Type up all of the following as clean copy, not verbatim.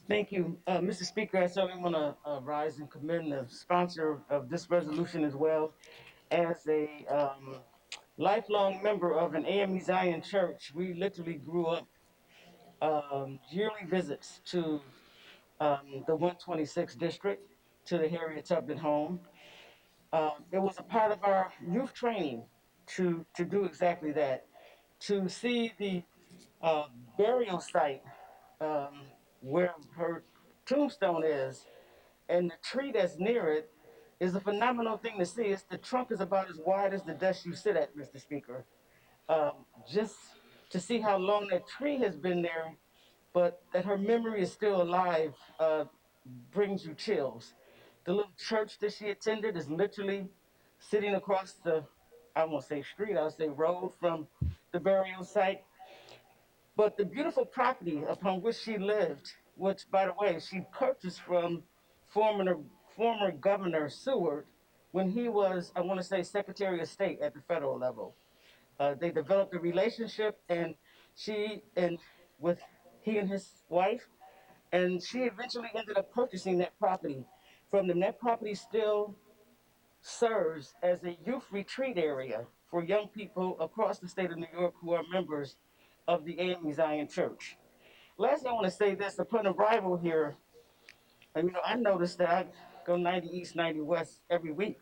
Thank you, Mr. Speaker. I certainly want to rise and commend the sponsor of this resolution as well. As a lifelong member of an AME Zion church, we literally grew up yearly visits to the 126 district, to the Harriet Tubman home. It was a part of our youth training to do exactly that, to see the uh, burial site um, where her tombstone is, and the tree that's near it is a phenomenal thing to see. The trunk is about as wide as the desk you sit at, Mr. Speaker. Just to see how long that tree has been there, but that her memory is still alive, brings you chills. The little church that she attended is literally sitting across the, I won't say street, I'll say road from the burial site. But the beautiful property upon which she lived, which, by the way, she purchased from former, former Governor Seward when he was, I want to say, Secretary of State at the federal level. They developed a relationship, and she and with he and his wife, and she eventually ended up purchasing that property from them. That property still serves as a youth retreat area for young people across the state of New York who are members of the AME Zion Church. Lastly, I want to say this: upon arrival here, I noticed that I go 90 East, 90 West every week,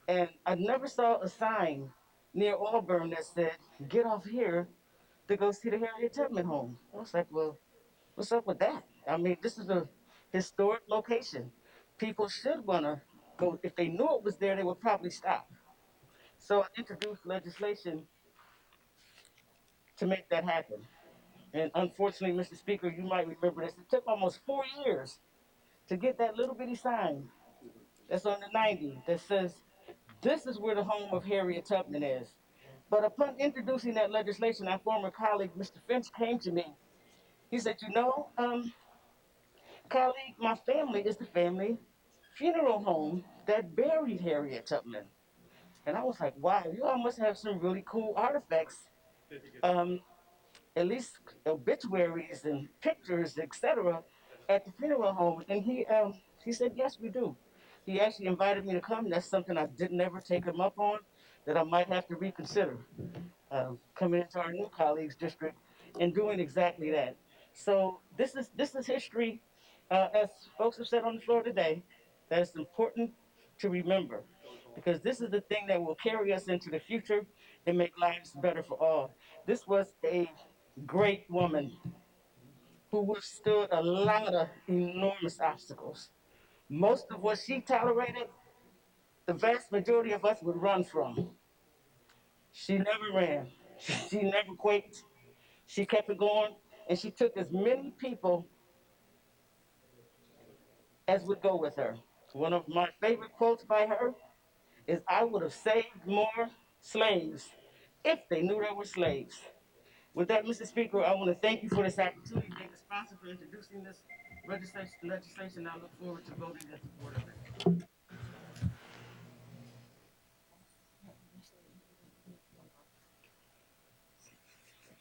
and I never saw a sign near Auburn that said, "Get off here to go see the Harriet Tubman home." I was like, "Well, what's up with that?" I mean, this is a historic location. People should want to go. If they knew it was there, they would probably stop. So I introduced legislation to make that happen. And unfortunately, Mr. Speaker, you might remember this. It took almost 4 years to get that little bitty sign that's on the 90 that says, "This is where the home of Harriet Tubman is." But upon introducing that legislation, our former colleague, Mr. Finch, came to me. He said, colleague, my family is the family funeral home that buried Harriet Tubman. And I was like, wow, you all must have some really cool artifacts, um, at least obituaries and pictures, etc., at the funeral home. And he said, yes, we do. He actually invited me to come. That's something I didn't ever take him up on, that I might have to reconsider, coming into our new colleagues district and doing exactly that. So this is history, as folks have said on the floor today, that is important to remember, because this is the thing that will carry us into the future and make lives better for all. This was a great woman who withstood a lot of enormous obstacles. Most of what she tolerated, the vast majority of us would run from. She never ran. She never quaked. She kept it going, and she took as many people as would go with her. One of my favorite quotes by her is, "I would have saved more slaves if they knew they were slaves." With that, Mr. Speaker, I want to thank you for this opportunity. Thank the sponsor for introducing this legislation. I look forward to voting in support of it.